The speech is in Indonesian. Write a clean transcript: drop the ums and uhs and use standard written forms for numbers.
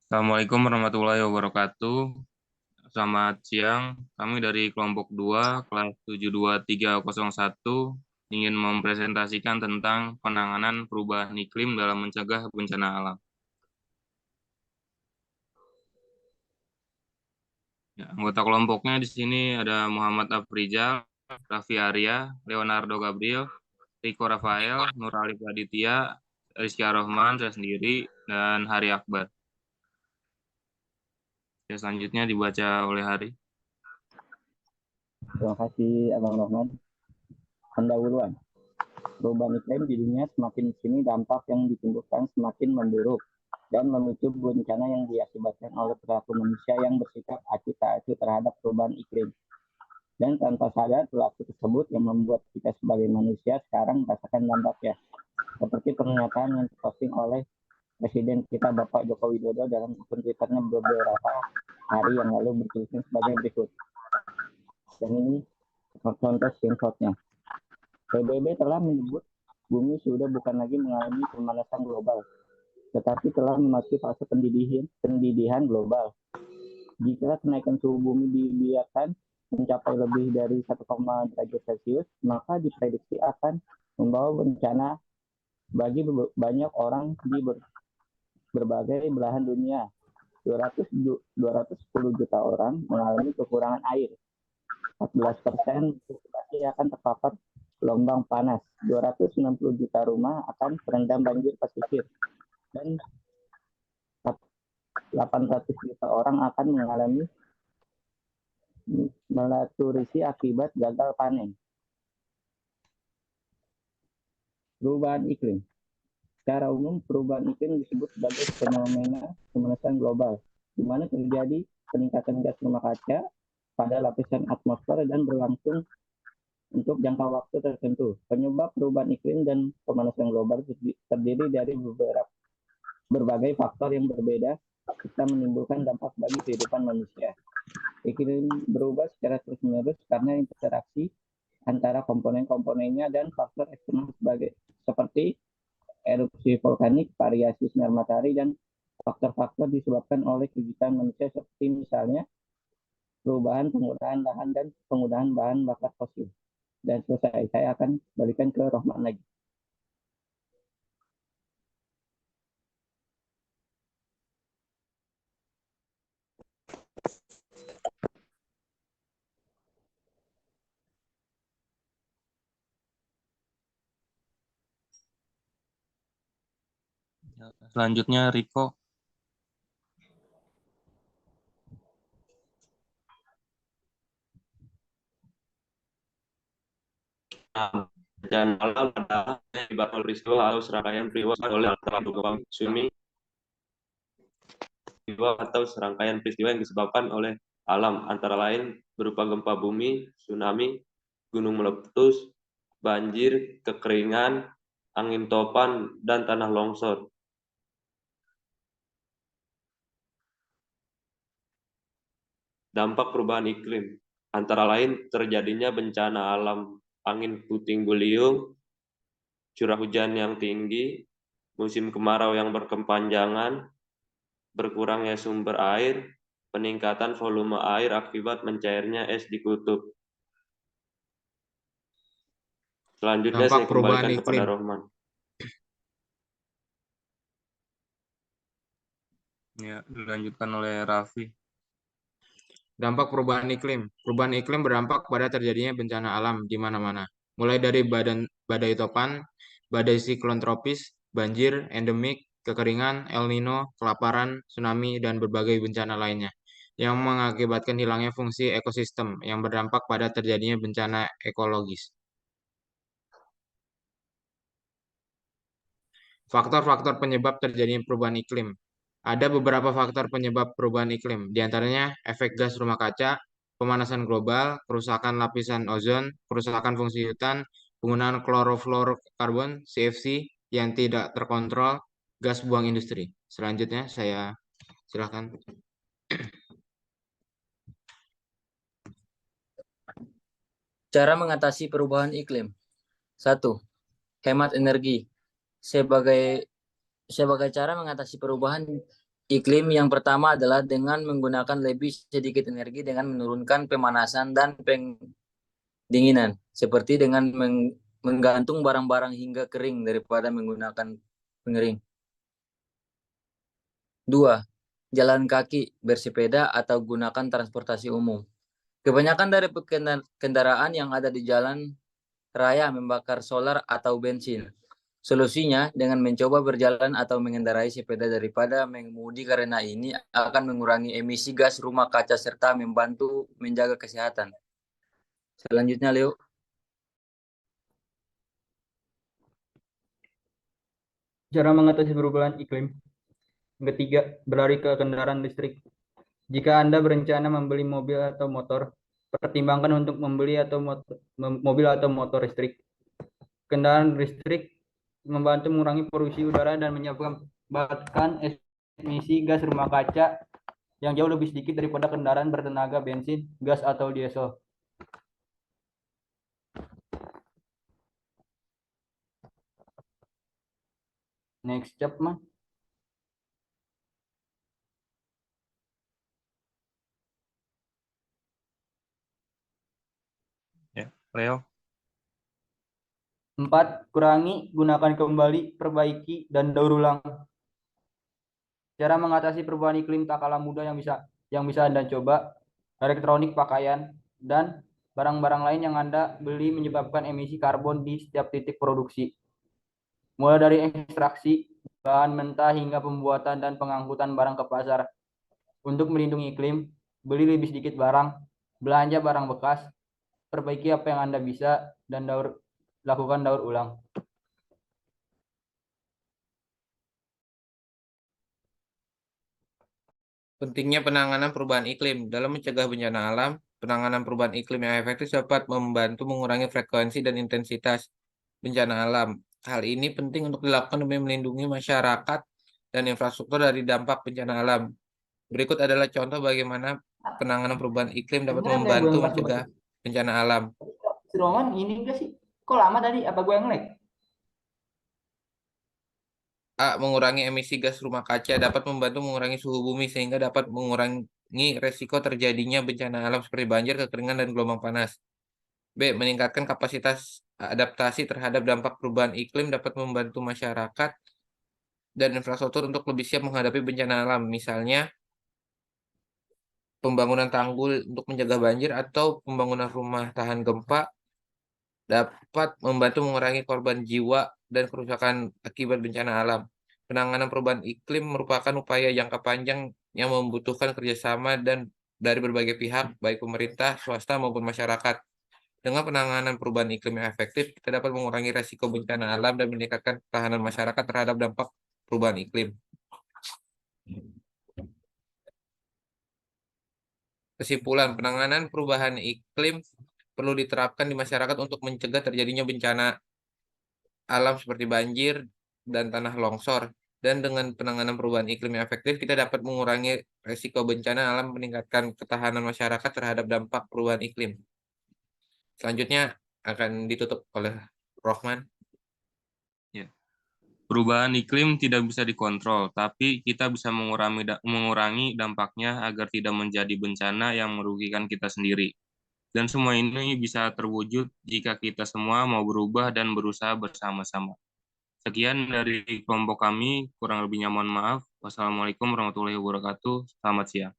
Assalamualaikum warahmatullahi wabarakatuh. Selamat siang. Kami dari kelompok 2, kelas 72301, ingin mempresentasikan tentang penanganan perubahan iklim dalam mencegah bencana alam. Ya, anggota kelompoknya di sini ada Muhammad Afrizal, Raffi Arya, Leonardo Gabriel, Rico Rafael, Nur Alif Aditya, Rizky Rohman, saya sendiri, dan Hari Akbar. Ya, selanjutnya dibaca oleh Hari. Terima kasih Abang Rohman. Pendahuluan. Perubahan iklim di dunia semakin sini dampak yang ditimbulkan semakin memburuk dan memicu bencana yang diakibatkan oleh perilaku manusia yang bersikap acuh tak acuh terhadap perubahan iklim. Dan tanpa sadar perilaku tersebut yang membuat kita sebagai manusia sekarang merasakan dampaknya. Seperti pernyataan yang diposting oleh Presiden kita Bapak Joko Widodo dalam akun Twitternya beberapa hari yang lalu bertuliskan sebagai berikut. Dan ini contoh screenshotnya. PBB telah menyebut bumi sudah bukan lagi mengalami pemanasan global, tetapi telah memasuki fase pendidihan global. Jika kenaikan suhu bumi dibiarkan mencapai lebih dari 1, derajat Celcius, maka diprediksi akan membawa bencana bagi banyak orang di berbagai belahan dunia. 210 juta orang mengalami kekurangan air. 14% populasi akan terpapar gelombang panas. 260 juta rumah akan terendam banjir pesisir. Dan 800 juta orang akan mengalami malnutrisi akibat gagal panen. Perubahan iklim. Secara umum, perubahan iklim disebut sebagai fenomena pemanasan global, di mana terjadi peningkatan gas rumah kaca pada lapisan atmosfer dan berlangsung untuk jangka waktu tertentu. Penyebab perubahan iklim dan pemanasan global terdiri dari berbagai faktor yang berbeda serta menimbulkan dampak bagi kehidupan manusia. Iklim berubah secara terus-menerus karena interaksi antara komponen-komponennya dan faktor eksternal seperti erupsi vulkanik, variasi sinar matahari, dan faktor-faktor disebabkan oleh kegiatan manusia seperti misalnya perubahan penggunaan lahan dan penggunaan bahan bakar fosil. Dan selesai, saya akan balikan ke Rohman lagi. Selanjutnya Riko. Dan alam adalah menyebabkan peristiwa atau serangkaian peristiwa oleh antara gelombang tsunami atau serangkaian peristiwa yang disebabkan oleh alam, antara lain berupa gempa bumi, tsunami, gunung meletus, banjir, kekeringan, angin topan, dan tanah longsor. Dampak perubahan iklim antara lain terjadinya bencana alam, angin puting beliung, curah hujan yang tinggi, musim kemarau yang berkepanjangan, berkurangnya sumber air, peningkatan volume air akibat mencairnya es di kutub. Selanjutnya Dampak saya perubahan kembalikan kepada iklim. Rohman. Ya, dilanjutkan oleh Raffi. Dampak perubahan iklim. Perubahan iklim berdampak pada terjadinya bencana alam di mana-mana. Mulai dari badai topan, badai siklon tropis, banjir, endemik, kekeringan, El Nino, kelaparan, tsunami, dan berbagai bencana lainnya yang mengakibatkan hilangnya fungsi ekosistem yang berdampak pada terjadinya bencana ekologis. Faktor-faktor penyebab terjadinya perubahan iklim. Ada beberapa faktor penyebab perubahan iklim, diantaranya efek gas rumah kaca, pemanasan global, kerusakan lapisan ozon, kerusakan fungsi hutan, penggunaan klorofluorokarbon (CFC) yang tidak terkontrol, gas buang industri. Selanjutnya saya silakan. Cara mengatasi perubahan iklim. 1. Hemat energi. Sebagai cara mengatasi perubahan iklim yang pertama adalah dengan menggunakan lebih sedikit energi dengan menurunkan pemanasan dan pendinginan, seperti dengan menggantung barang-barang hingga kering daripada menggunakan pengering. 2. Jalan kaki, bersepeda, atau gunakan transportasi umum. Kebanyakan dari kendaraan yang ada di jalan raya membakar solar atau bensin. Solusinya dengan mencoba berjalan atau mengendarai sepeda daripada mengemudi, karena ini akan mengurangi emisi gas rumah kaca serta membantu menjaga kesehatan. Selanjutnya, Leo. Cara mengatasi perubahan iklim. Yang ketiga, beralih ke kendaraan listrik. Jika Anda berencana membeli mobil atau motor, pertimbangkan untuk membeli mobil atau motor listrik. Kendaraan listrik membantu mengurangi polusi udara dan menyebabkan emisi gas rumah kaca yang jauh lebih sedikit daripada kendaraan bertenaga bensin, gas, atau diesel. Next step, mah. Ya, Leo. 4. Kurangi, gunakan kembali, perbaiki, dan daur ulang. Cara mengatasi perubahan iklim tak kalah mudah yang bisa Anda coba. Elektronik, pakaian, dan barang-barang lain yang Anda beli menyebabkan emisi karbon di setiap titik produksi. Mulai dari ekstraksi, bahan mentah, hingga pembuatan dan pengangkutan barang ke pasar. Untuk melindungi iklim, beli lebih sedikit barang, belanja barang bekas, perbaiki apa yang Anda bisa, dan lakukan daur ulang. Pentingnya penanganan perubahan iklim. Dalam mencegah bencana alam, penanganan perubahan iklim yang efektif dapat membantu mengurangi frekuensi dan intensitas bencana alam. Hal ini penting untuk dilakukan demi melindungi masyarakat dan infrastruktur dari dampak bencana alam. Berikut adalah contoh bagaimana penanganan perubahan iklim dapat membantu mencegah bencana alam. Si Roman ini enggak sih? Kok lama tadi? Apa gue yang lag? A. Mengurangi emisi gas rumah kaca dapat membantu mengurangi suhu bumi sehingga dapat mengurangi resiko terjadinya bencana alam seperti banjir, kekeringan, dan gelombang panas. B. Meningkatkan kapasitas adaptasi terhadap dampak perubahan iklim dapat membantu masyarakat dan infrastruktur untuk lebih siap menghadapi bencana alam. Misalnya, pembangunan tanggul untuk mencegah banjir atau pembangunan rumah tahan gempa dapat membantu mengurangi korban jiwa dan kerusakan akibat bencana alam. Penanganan perubahan iklim merupakan upaya jangka panjang yang membutuhkan kerjasama dari berbagai pihak, baik pemerintah, swasta, maupun masyarakat. Dengan penanganan perubahan iklim yang efektif, kita dapat mengurangi resiko bencana alam dan meningkatkan ketahanan masyarakat terhadap dampak perubahan iklim. Kesimpulan, penanganan perubahan iklim perlu diterapkan di masyarakat untuk mencegah terjadinya bencana alam seperti banjir dan tanah longsor. Dan dengan penanganan perubahan iklim yang efektif, kita dapat mengurangi resiko bencana alam, meningkatkan ketahanan masyarakat terhadap dampak perubahan iklim. Selanjutnya akan ditutup oleh Rohman. Ya. Perubahan iklim tidak bisa dikontrol, tapi kita bisa mengurangi dampaknya agar tidak menjadi bencana yang merugikan kita sendiri. Dan semua ini bisa terwujud jika kita semua mau berubah dan berusaha bersama-sama. Sekian dari kelompok kami, kurang lebihnya mohon maaf. Wassalamualaikum warahmatullahi wabarakatuh. Selamat siang.